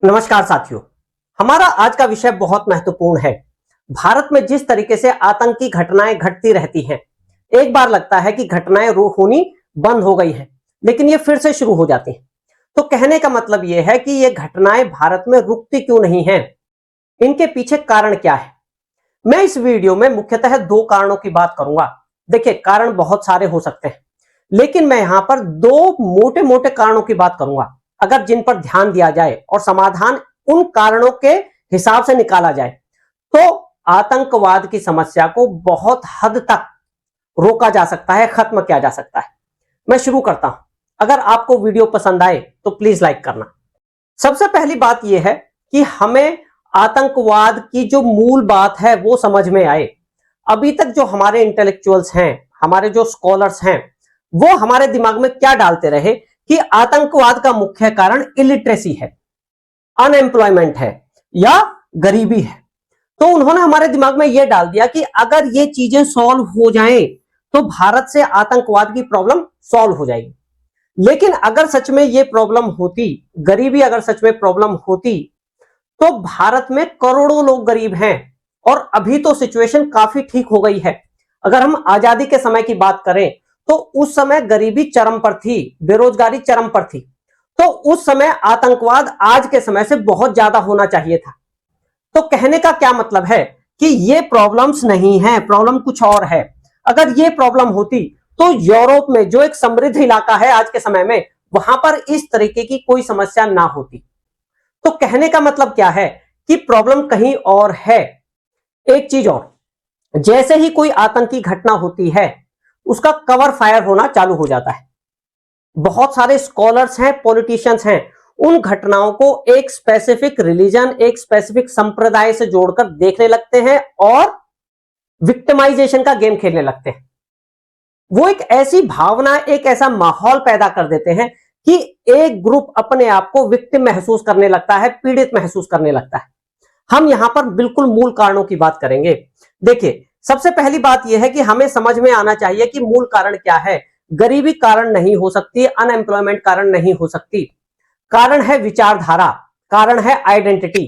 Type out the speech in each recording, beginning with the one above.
नमस्कार साथियों, हमारा आज का विषय बहुत महत्वपूर्ण है। भारत में जिस तरीके से आतंकी घटनाएं घटती रहती हैं, एक बार लगता है कि घटनाएं होनी बंद हो गई हैं, लेकिन ये फिर से शुरू हो जाती हैं। तो कहने का मतलब ये है कि ये घटनाएं भारत में रुकती क्यों नहीं हैं? इनके पीछे कारण क्या है? मैं इस वीडियो में मुख्यतः दो कारणों की बात करूंगा। देखिए, कारण बहुत सारे हो सकते हैं, लेकिन मैं यहां पर दो मोटे मोटे कारणों की बात करूंगा। अगर जिन पर ध्यान दिया जाए और समाधान उन कारणों के हिसाब से निकाला जाए, तो आतंकवाद की समस्या को बहुत हद तक रोका जा सकता है, खत्म किया जा सकता है। मैं शुरू करता हूं। अगर आपको वीडियो पसंद आए तो प्लीज लाइक करना। सबसे पहली बात यह है कि हमें आतंकवाद की जो मूल बात है वो समझ में आए। अभी तक जो हमारे इंटेलेक्चुअल्स हैं, हमारे जो स्कॉलर्स हैं, वो हमारे दिमाग में क्या डालते रहे कि आतंकवाद का मुख्य कारण इलिटरेसी है, अनएम्प्लॉयमेंट है या गरीबी है। तो उन्होंने हमारे दिमाग में यह डाल दिया कि अगर ये चीजें सॉल्व हो जाएं तो भारत से आतंकवाद की प्रॉब्लम सॉल्व हो जाएगी। लेकिन अगर सच में ये प्रॉब्लम होती, गरीबी अगर सच में प्रॉब्लम होती, तो भारत में करोड़ों लोग गरीब हैं और अभी तो सिचुएशन काफी ठीक हो गई है। अगर हम आजादी के समय की बात करें तो उस समय गरीबी चरम पर थी, बेरोजगारी चरम पर थी। तो उस समय आतंकवाद आज के समय से बहुत ज्यादा होना चाहिए था। तो कहने का क्या मतलब है कि ये प्रॉब्लम्स नहीं है, प्रॉब्लम कुछ और है। अगर ये प्रॉब्लम होती तो यूरोप में जो एक समृद्ध इलाका है आज के समय में, वहां पर इस तरीके की कोई समस्या ना होती। तो कहने का मतलब क्या है कि प्रॉब्लम कहीं और है। एक चीज और, जैसे ही कोई आतंकी घटना होती है, उसका कवर फायर होना चालू हो जाता है। बहुत सारे स्कॉलर्स हैं, पॉलिटिशियंस हैं, उन घटनाओं को एक स्पेसिफिक रिलीजन, एक स्पेसिफिक संप्रदाय से जोड़कर देखने लगते हैं और विक्टिमाइजेशन का गेम खेलने लगते हैं। वो एक ऐसी भावना, एक ऐसा माहौल पैदा कर देते हैं कि एक ग्रुप अपने आप को विक्टिम महसूस करने लगता है, पीड़ित महसूस करने लगता है। हम यहां पर बिल्कुल मूल कारणों की बात करेंगे। देखिए, सबसे पहली बात यह है कि हमें समझ में आना चाहिए कि मूल कारण क्या है। गरीबी कारण नहीं हो सकती, अनएम्प्लॉयमेंट कारण नहीं हो सकती। कारण है विचारधारा, कारण है आइडेंटिटी,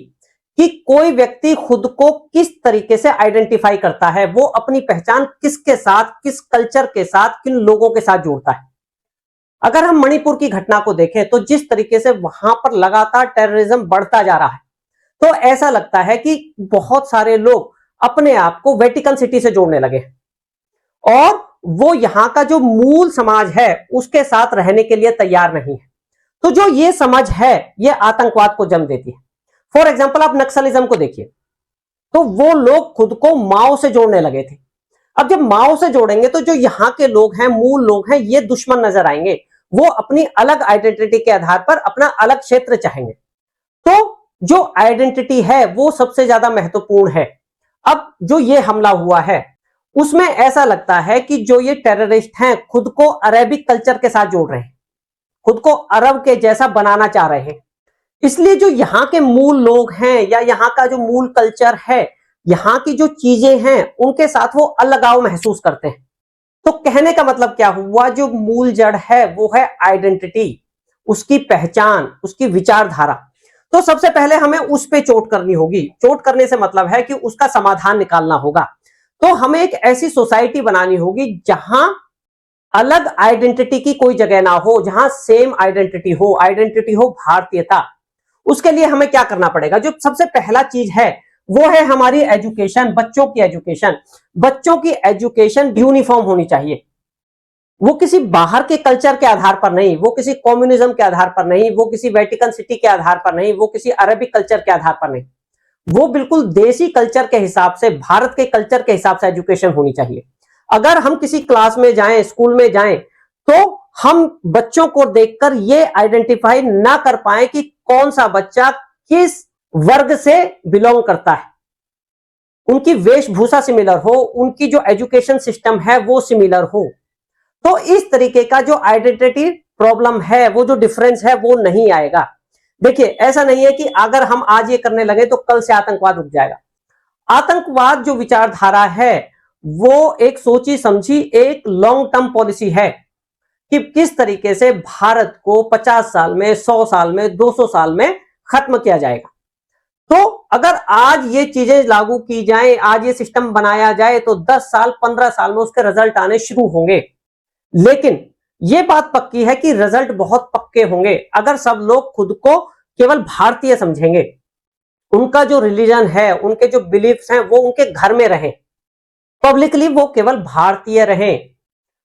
कि कोई व्यक्ति खुद को किस तरीके से आइडेंटिफाई करता है, वो अपनी पहचान किसके साथ, किस कल्चर के साथ, किन लोगों के साथ जोड़ता है। अगर हम मणिपुर की घटना को देखें तो जिस तरीके से वहां पर लगातार टेररिज्म बढ़ता जा रहा है, तो ऐसा लगता है कि बहुत सारे लोग अपने आप को वेटिकन सिटी से जोड़ने लगे और वो यहां का जो मूल समाज है उसके साथ रहने के लिए तैयार नहीं है। तो जो ये समझ है, ये आतंकवाद को जन्म देती है। फॉर एग्जाम्पल, आप नक्सलिज्म को देखिए, तो वो लोग खुद को माओ से जोड़ने लगे थे। अब जब माओ से जोड़ेंगे तो जो यहां के लोग हैं, मूल लोग हैं, ये दुश्मन नजर आएंगे। वो अपनी अलग आइडेंटिटी के आधार पर अपना अलग क्षेत्र चाहेंगे। तो जो आइडेंटिटी है वो सबसे ज्यादा महत्वपूर्ण है। अब जो ये हमला हुआ है, उसमें ऐसा लगता है कि जो ये टेररिस्ट हैं खुद को अरेबिक कल्चर के साथ जोड़ रहे हैं, खुद को अरब के जैसा बनाना चाह रहे हैं। इसलिए जो यहां के मूल लोग हैं या यहां का जो मूल कल्चर है, यहां की जो चीजें हैं, उनके साथ वो अलगाव महसूस करते हैं। तो कहने का मतलब क्या हुआ, जो मूल जड़ है वो है आइडेंटिटी, उसकी पहचान, उसकी विचारधारा। तो सबसे पहले हमें उस पे चोट करनी होगी। चोट करने से मतलब है कि उसका समाधान निकालना होगा। तो हमें एक ऐसी सोसाइटी बनानी होगी जहां अलग आइडेंटिटी की कोई जगह ना हो, जहां सेम आइडेंटिटी हो भारतीयता। उसके लिए हमें क्या करना पड़ेगा? जो सबसे पहला चीज है वो है हमारी एजुकेशन, बच्चों की एजुकेशन। बच्चों की एजुकेशन यूनिफॉर्म होनी चाहिए। वो किसी बाहर के कल्चर के आधार पर नहीं, वो किसी कम्युनिज्म के आधार पर नहीं, वो किसी वेटिकन सिटी के आधार पर नहीं, वो किसी अरबिक कल्चर के आधार पर नहीं। वो बिल्कुल देसी कल्चर के हिसाब से, भारत के कल्चर के हिसाब से एजुकेशन होनी चाहिए। अगर हम किसी क्लास में जाएं, स्कूल में जाएं, तो हम बच्चों को देखकर ये आइडेंटिफाई ना कर पाए कि कौन सा बच्चा किस वर्ग से बिलोंग करता है। उनकी वेशभूषा सिमिलर हो, उनकी जो एजुकेशन सिस्टम है वो सिमिलर हो। तो इस तरीके का जो आइडेंटिटी प्रॉब्लम है, वो जो डिफरेंस है वो नहीं आएगा। देखिए, ऐसा नहीं है कि अगर हम आज ये करने लगे तो कल से आतंकवाद रुक जाएगा। आतंकवाद जो विचारधारा है वो एक सोची समझी एक लॉन्ग टर्म पॉलिसी है कि किस तरीके से भारत को 50 साल में, 100 साल में, 200 साल में खत्म किया जाएगा। तो अगर आज ये चीजें लागू की जाएं, आज ये सिस्टम बनाया जाए, तो 10 साल 15 साल में उसके रिजल्ट आने शुरू होंगे। लेकिन ये बात पक्की है कि रिजल्ट बहुत पक्के होंगे अगर सब लोग खुद को केवल भारतीय समझेंगे, उनका जो रिलीजन है, उनके जो बिलीफ्स हैं, वो उनके घर में रहें, पब्लिकली वो केवल भारतीय रहें,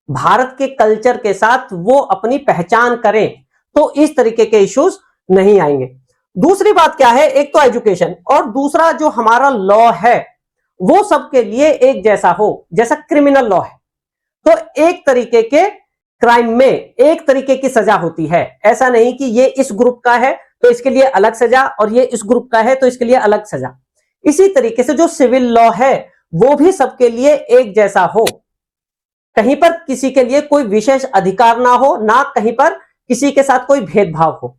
भारत के कल्चर के साथ वो अपनी पहचान करें, तो इस तरीके के इश्यूज नहीं आएंगे। दूसरी बात क्या है, एक तो एजुकेशन, और दूसरा जो हमारा लॉ है वो सबके लिए एक जैसा हो, जैसा क्रिमिनल लॉ है। तो एक तरीके के क्राइम में एक तरीके की सजा होती है, ऐसा नहीं कि ये इस ग्रुप का है तो इसके लिए अलग सजा और ये इस ग्रुप का है तो इसके लिए अलग सजा। इसी तरीके से जो सिविल लॉ है वो भी सबके लिए एक जैसा हो, कहीं पर किसी के लिए कोई विशेष अधिकार ना हो, ना कहीं पर किसी के साथ कोई भेदभाव हो।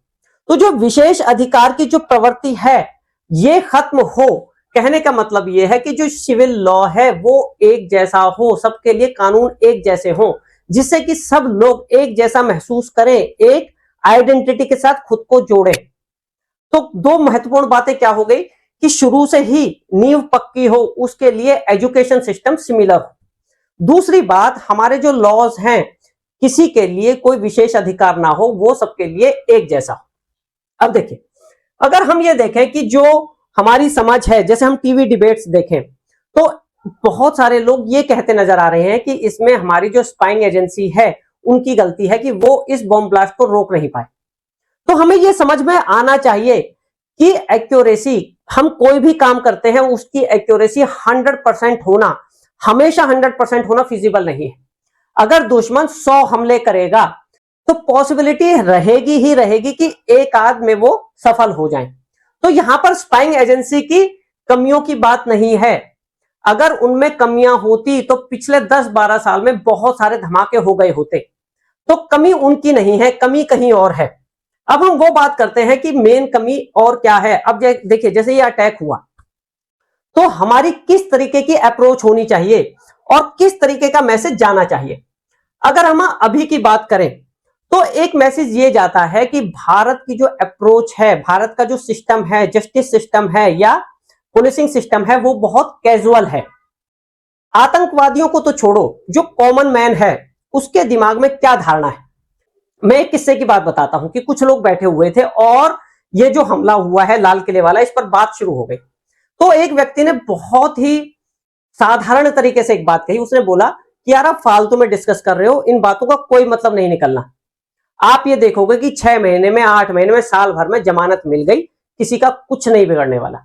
तो जो विशेष अधिकार की जो प्रवृत्ति है ये खत्म हो, कहने का मतलब ये है कि जो सिविल लॉ है वो एक जैसा हो, सबके लिए कानून एक जैसे हो, जिससे कि सब लोग एक जैसा महसूस करें, एक आइडेंटिटी के साथ खुद को जोड़ें। तो दो महत्वपूर्ण बातें क्या हो गई कि शुरू से ही नींव पक्की हो, उसके लिए एजुकेशन सिस्टम सिमिलर हो। दूसरी बात, हमारे जो लॉज हैं किसी के लिए कोई विशेष अधिकार ना हो, वो सबके लिए एक जैसा हो। अब देखिए, अगर हम ये देखें कि जो हमारी समझ है, जैसे हम टीवी डिबेट्स देखें तो बहुत सारे लोग ये कहते नजर आ रहे हैं कि इसमें हमारी जो स्पाइंग एजेंसी है उनकी गलती है कि वो इस बॉम्ब ब्लास्ट को रोक नहीं पाए। तो हमें यह समझ में आना चाहिए कि एक्यूरेसी, हम कोई भी काम करते हैं उसकी एक्यूरेसी 100% होना, हमेशा 100% होना फिजिबल नहीं है। अगर दुश्मन 100 हमले करेगा तो पॉसिबिलिटी रहेगी ही रहेगी कि एक आध में वो सफल हो जाए। तो यहां पर स्पाइंग एजेंसी की कमियों की बात नहीं है, अगर उनमें कमियां होती तो पिछले 10-12 साल में बहुत सारे धमाके हो गए होते। तो कमी उनकी नहीं है, कमी कहीं और है। अब हम वो बात करते हैं कि मेन कमी और क्या है। अब देखिए, जैसे ये अटैक हुआ तो हमारी किस तरीके की अप्रोच होनी चाहिए और किस तरीके का मैसेज जाना चाहिए। अगर हम अभी की बात करें तो एक मैसेज ये जाता है कि भारत की जो अप्रोच है, भारत का जो सिस्टम है, जस्टिस सिस्टम है या पुलिसिंग सिस्टम है, वो बहुत कैजुअल है। आतंकवादियों को तो छोड़ो, जो कॉमन मैन है उसके दिमाग में क्या धारणा है। मैं एक किस्से की बात बताता हूं कि कुछ लोग बैठे हुए थे और ये जो हमला हुआ है लाल किले वाला, इस पर बात शुरू हो गई। तो एक व्यक्ति ने बहुत ही साधारण तरीके से एक बात कही, उसने बोला कि यार आप फालतू में डिस्कस कर रहे हो, इन बातों का कोई मतलब नहीं निकलना। आप ये देखोगे कि 6 महीने में, 8 महीने में, साल भर में जमानत मिल गई, किसी का कुछ नहीं बिगड़ने वाला।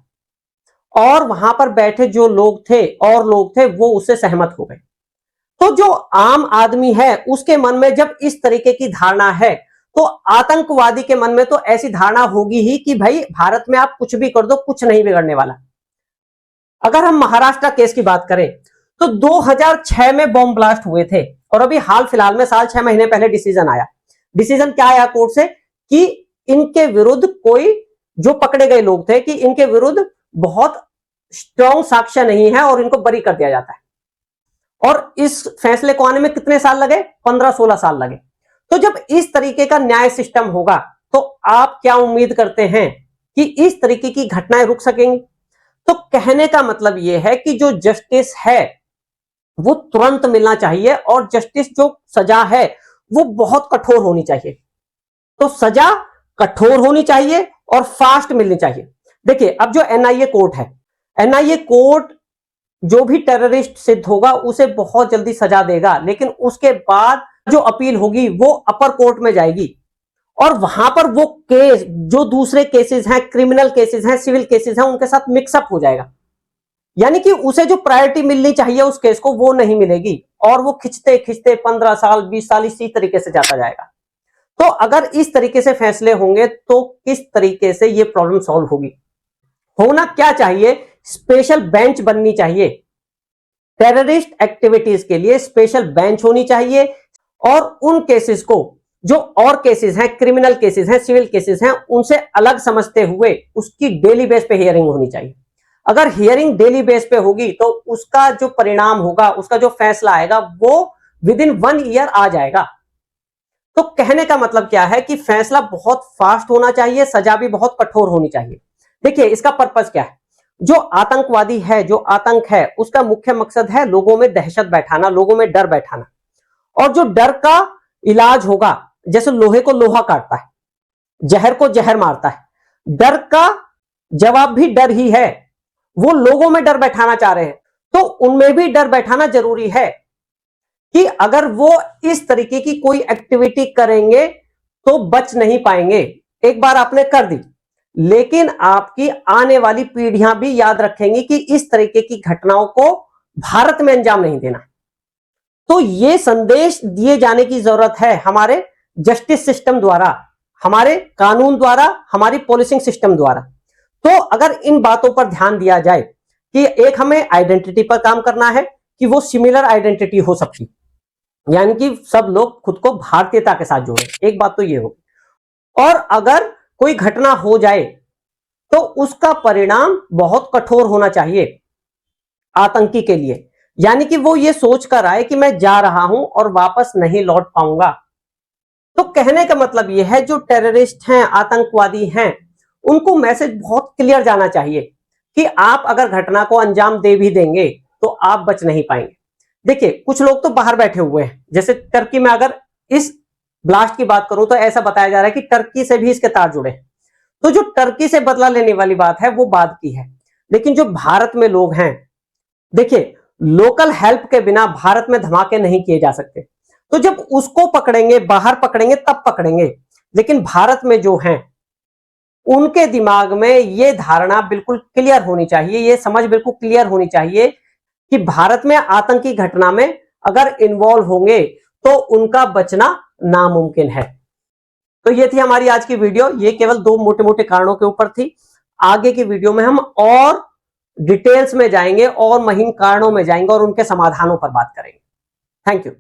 और वहां पर बैठे जो लोग थे और लोग थे वो उससे सहमत हो गए। तो जो आम आदमी है उसके मन में जब इस तरीके की धारणा है तो आतंकवादी के मन में तो ऐसी धारणा होगी ही कि भाई भारत में आप कुछ भी कर दो, कुछ नहीं बिगड़ने वाला। अगर हम महाराष्ट्र केस की बात करें तो 2006 में बॉम्ब ब्लास्ट हुए थे और अभी हाल फिलहाल में साल 6 महीने पहले डिसीजन आया। डिसीजन क्या आया कोर्ट से कि इनके विरुद्ध कोई, जो पकड़े गए लोग थे, कि इनके विरुद्ध बहुत स्ट्रॉन्ग साक्ष्य नहीं है और इनको बरी कर दिया जाता है। और इस फैसले को आने में कितने साल लगे? 15-16 साल लगे। तो जब इस तरीके का न्याय सिस्टम होगा तो आप क्या उम्मीद करते हैं कि इस तरीके की घटनाएं रुक सकेंगी? तो कहने का मतलब यह है कि जो जस्टिस है वो तुरंत मिलना चाहिए और जस्टिस, जो सजा है वो बहुत कठोर होनी चाहिए। तो सजा कठोर होनी चाहिए और फास्ट मिलनी चाहिए। देखिए, अब जो एनआईए कोर्ट है, एनआईए कोर्ट जो भी टेररिस्ट सिद्ध होगा उसे बहुत जल्दी सजा देगा, लेकिन उसके बाद जो अपील होगी वो अपर कोर्ट में जाएगी और वहां पर वो केस, जो दूसरे केसेस हैं, क्रिमिनल केसेस हैं, सिविल केसेस हैं, उनके साथ मिक्सअप हो जाएगा। यानी कि उसे जो प्रायोरिटी मिलनी चाहिए उस केस को वो नहीं मिलेगी और वो खिंचते खिंचते 15 साल 20 साल इसी तरीके से जाता जाएगा। तो अगर इस तरीके से फैसले होंगे तो किस तरीके से ये प्रॉब्लम सॉल्व होगी? होना क्या चाहिए? स्पेशल बेंच बननी चाहिए, टेररिस्ट एक्टिविटीज के लिए स्पेशल बेंच होनी चाहिए और उन केसेस को, जो और केसेस हैं, क्रिमिनल केसेस हैं, सिविल केसेस हैं, उनसे अलग समझते हुए उसकी डेली बेस पे हियरिंग होनी चाहिए। अगर हियरिंग डेली बेस पे होगी तो उसका जो परिणाम होगा, उसका जो फैसला आएगा वो विद इन 1 ईयर आ जाएगा। तो कहने का मतलब क्या है कि फैसला बहुत फास्ट होना चाहिए, सजा भी बहुत कठोर होनी चाहिए। देखिए इसका पर्पस क्या है, जो आतंकवादी है, जो आतंक है, उसका मुख्य मकसद है लोगों में दहशत बैठाना, लोगों में डर बैठाना। और जो डर का इलाज होगा, जैसे लोहे को लोहा काटता है, जहर को जहर मारता है, डर का जवाब भी डर ही है। वो लोगों में डर बैठाना चाह रहे हैं, तो उनमें भी डर बैठाना जरूरी है कि अगर वो इस तरीके की कोई एक्टिविटी करेंगे तो बच नहीं पाएंगे। एक बार आपने कर दी, लेकिन आपकी आने वाली पीढ़ियां भी याद रखेंगी कि इस तरीके की घटनाओं को भारत में अंजाम नहीं देना। तो ये संदेश दिए जाने की जरूरत है हमारे जस्टिस सिस्टम द्वारा, हमारे कानून द्वारा, हमारी पोलिसिंग सिस्टम द्वारा। तो अगर इन बातों पर ध्यान दिया जाए कि एक हमें आइडेंटिटी पर काम करना है कि वो सिमिलर आइडेंटिटी हो सकती, यानी कि सब लोग खुद को भारतीयता के साथ जोड़े, एक बात तो ये हो। और अगर कोई घटना हो जाए तो उसका परिणाम बहुत कठोर होना चाहिए आतंकी के लिए, यानी कि वो ये सोच कर आए कि मैं जा रहा हूं और वापस नहीं लौट पाऊंगा। तो कहने का मतलब यह है जो टेररिस्ट हैं, आतंकवादी हैं, उनको मैसेज बहुत क्लियर जाना चाहिए कि आप अगर घटना को अंजाम दे भी देंगे तो आप बच नहीं पाएंगे। देखिए कुछ लोग तो बाहर बैठे हुए हैं, जैसे टर्की में अगर इस ब्लास्ट की बात करूं तो ऐसा बताया जा रहा है कि टर्की से भी इसके तार जुड़े हैं। तो जो टर्की से बदला लेने वाली बात है वो बाद की है, लेकिन जो भारत में लोग हैं, देखिए लोकल हेल्प के बिना भारत में धमाके नहीं किए जा सकते। तो जब उसको पकड़ेंगे, बाहर पकड़ेंगे तब पकड़ेंगे, लेकिन भारत में जो हैं उनके दिमाग में ये धारणा बिल्कुल क्लियर होनी चाहिए, ये समझ बिल्कुल क्लियर होनी चाहिए कि भारत में आतंकी घटना में अगर इन्वॉल्व होंगे तो उनका बचना नामुमकिन है। तो ये थी हमारी आज की वीडियो, ये केवल दो मोटे मोटे कारणों के ऊपर थी। आगे की वीडियो में हम और डिटेल्स में जाएंगे और महीन कारणों में जाएंगे और उनके समाधानों पर बात करेंगे। Thank you.